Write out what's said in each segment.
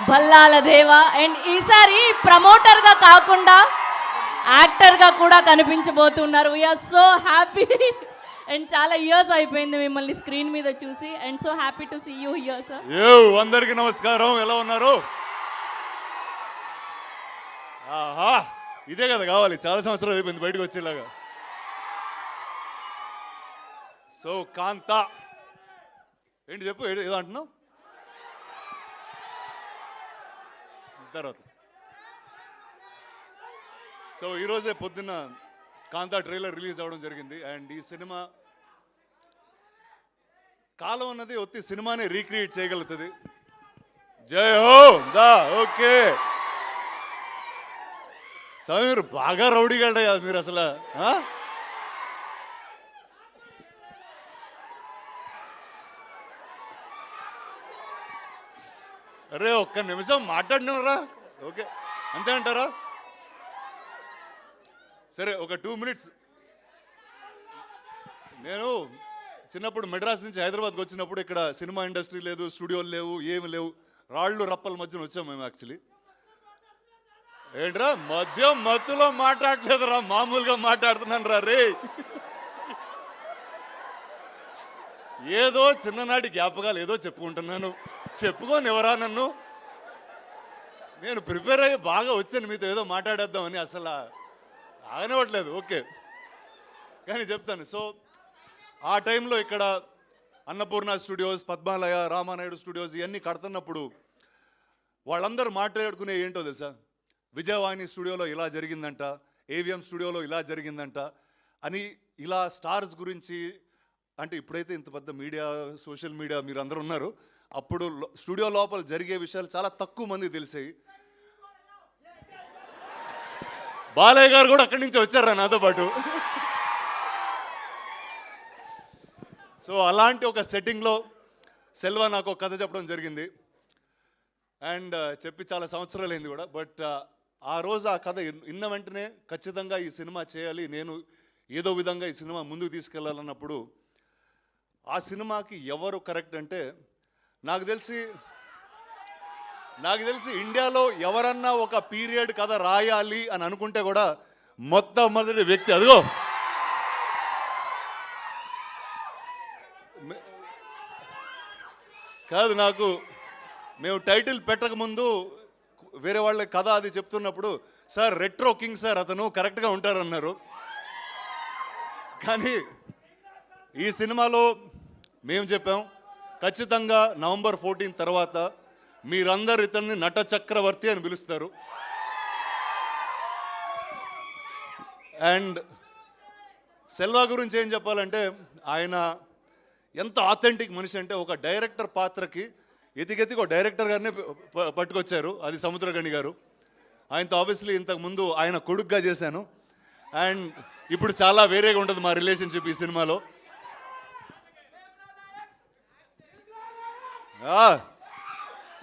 భల్లాల దేవా. అండ్ ఈసారి ప్రమోటర్గా కాకుండా యాక్టర్గా కూడా కనిపించబోతున్నారు. We are so. అండ్ చాలా ఇయర్స్ అయిపోయింది మిమ్మల్ని స్క్రీన్ మీద చూసి. And so happy to see you here sir. అందరికీ నమస్కారం. ఎలా ఉన్నారు? ఆహా, ఇదే కదా కావాలి. చాలా సంవత్సరాలు అయిపోయింది బయటకు వచ్చేలాగా. సో కాంత ఏంటి చెప్పు, ఏదో అంటున్నావు తర్వాత. సో ఈరోజే పొద్దున్న కాంతా ట్రైలర్ రిలీజ్ అవ్వడం జరిగింది. అండ్ ఈ సినిమా కాలం అన్నది ఒత్తి సినిమాని రీక్రియేట్ చేయగలుగుతుంది. జై హో దా. ఓకే స్వామి, మీరు బాగా రౌడీగాడయ్యా మీరు అసలు. అరే ఒక్క నిమిషం మాట్లాడినరా? ఓకే అంతే అంటారా? సరే ఒక 2 minutes. నేను చిన్నప్పుడు మెడ్రాస్ నుంచి హైదరాబాద్కి వచ్చినప్పుడు ఇక్కడ సినిమా ఇండస్ట్రీ లేదు, స్టూడియోలు లేవు, ఏమి లేవు. రాళ్ళు రప్పల మధ్యన వచ్చాం మేము. యాక్చువల్లీ ఏంట్రా మత్తులో మాట్లాడలేదురా, మామూలుగా మాట్లాడుతున్నాను రా రే. ఏదో చిన్ననాటి జ్ఞాపకాలు ఏదో చెప్పుకుంటున్నాను. చెప్పుకోని ఎవరా నన్ను? నేను ప్రిపేర్ అయ్యి బాగా వచ్చాను మీతో ఏదో మాట్లాడేద్దామని. అసలు ఆగనివ్వట్లేదు. ఓకే కానీ చెప్తాను. సో ఆ టైంలో ఇక్కడ అన్నపూర్ణ స్టూడియోస్, పద్మాలయ, రామానాయుడు స్టూడియోస్ ఇవన్నీ కడుతున్నప్పుడు వాళ్ళందరూ మాట్లాడుకునే ఏంటో తెలుసా? విజయవాణి స్టూడియోలో ఇలా జరిగిందంట, ఏవిఎం స్టూడియోలో ఇలా జరిగిందంట అని. ఇలా స్టార్స్ గురించి అంటే ఇప్పుడైతే ఇంత పెద్ద మీడియా, సోషల్ మీడియా మీరు అందరూ ఉన్నారు. అప్పుడు స్టూడియో లోపల జరిగే విషయాలు చాలా తక్కువ మంది తెలిసాయి. బాలయ్య గారు కూడా అక్కడి నుంచి వచ్చారా నాతో పాటు. సో అలాంటి ఒక సెట్టింగ్లో సెల్వా నాకు ఒక కథ చెప్పడం జరిగింది. అండ్ చెప్పి చాలా సంవత్సరాలు అయింది కూడా. బట్ ఆ రోజు ఆ కథ విన్న వెంటనే ఖచ్చితంగా ఈ సినిమా చేయాలి, నేను ఏదో విధంగా ఈ సినిమా ముందుకు తీసుకెళ్ళాలన్నప్పుడు ఆ సినిమాకి ఎవరు కరెక్ట్ అంటే నాకు తెలిసి ఇండియాలో ఎవరన్నా ఒక పీరియడ్ కథ రాయాలి అని అనుకుంటే కూడా మొట్టమొదటి వ్యక్తి అదిగో కాదు. నాకు మేము టైటిల్ పెట్టకముందు వేరే వాళ్ళ కథ అది చెప్తున్నప్పుడు, సార్ రెట్రో కింగ్ సార్ అతను కరెక్ట్గా ఉంటారన్నారు. కానీ ఈ సినిమాలో మేము చెప్పాం ఖచ్చితంగా నవంబర్ 14 తర్వాత మీరందరూ ఇతన్ని నట చక్రవర్తి అని పిలుస్తారు. అండ్ సెల్వా గురించి ఏం చెప్పాలంటే ఆయన ఎంత ఆథెంటిక్ మనిషి అంటే ఒక డైరెక్టర్ పాత్రకి ఎతికెతికి ఒక డైరెక్టర్ గారిని పట్టుకొచ్చారు. అది సముద్రగణి గారు. ఆయనతో ఆబ్వియస్లీ ఇంతకుముందు ఆయన కొడుకుగా చేశాను. అండ్ ఇప్పుడు చాలా వేరేగా ఉంటుంది మా రిలేషన్షిప్ ఈ సినిమాలో.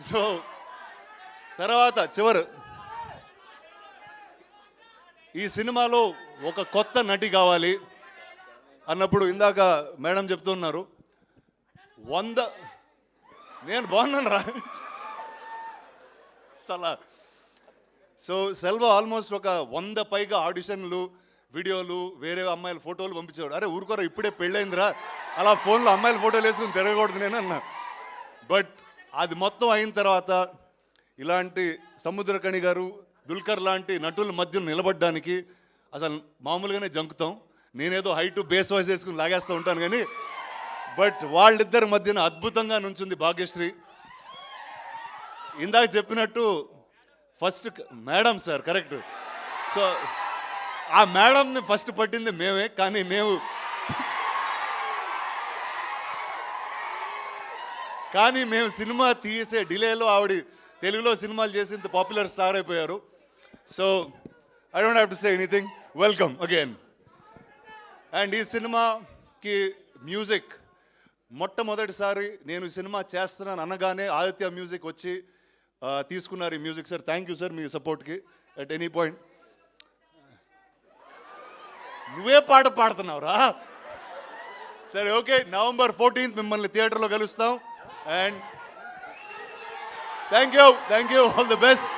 సో తర్వాత ఈ సినిమాలో ఒక కొత్త నటి కావాలి అన్నప్పుడు ఇందాక మేడం చెప్తున్నారు 100. నేను బాగున్నాను రా సలా. సో సెల్వా ఆల్మోస్ట్ ఒక 100 పైగా ఆడిషన్లు, వీడియోలు, వేరే అమ్మాయిల ఫోటోలు పంపించేవాడు. అరే ఊరుకోరా ఇప్పుడే పెళ్ళైందిరా, అలా ఫోన్లో అమ్మాయిల ఫోటోలు వేసుకుని తిరగకూడదు నేను అన్నా. బట్ అది మొత్తం అయిన తర్వాత ఇలాంటి సముద్రకణి గారు, దుల్కర్ లాంటి నటుల మధ్య నిలబడడానికి అసలు మామూలుగానే జంకుతాం. నేనేదో హైట్ బేస్ వాయిస్ వేసుకుని లాగేస్తూ ఉంటాను కానీ బట్ వాళ్ళిద్దరి మధ్యన అద్భుతంగా నుంచుంది భాగ్యశ్రీ. ఇందాక చెప్పినట్టు first madam sir correct. So ఆ మేడంని ఫస్ట్ పట్టింది మేమే. కానీ మేము సినిమా తీసే డిలేలో ఆవిడ తెలుగులో సినిమాలు చేసి ఇంత పాపులర్ స్టార్ అయిపోయారు. So I don't have to say anything. Welcome again. And ఈ సినిమాకి మ్యూజిక్ మొట్టమొదటిసారి నేను ఈ సినిమా చేస్తున్నాను అనగానే ఆదిత్య మ్యూజిక్ వచ్చి తీసుకున్నారు ఈ music. Sir thank you sir మీ సపోర్ట్కి అట్ ఎనీ పాయింట్. నువ్వే పాట పాడుతున్నావురా? సరే ఓకే, నవంబర్ 14 మిమ్మల్ని థియేటర్లో కలుస్తాం. And thank you all the best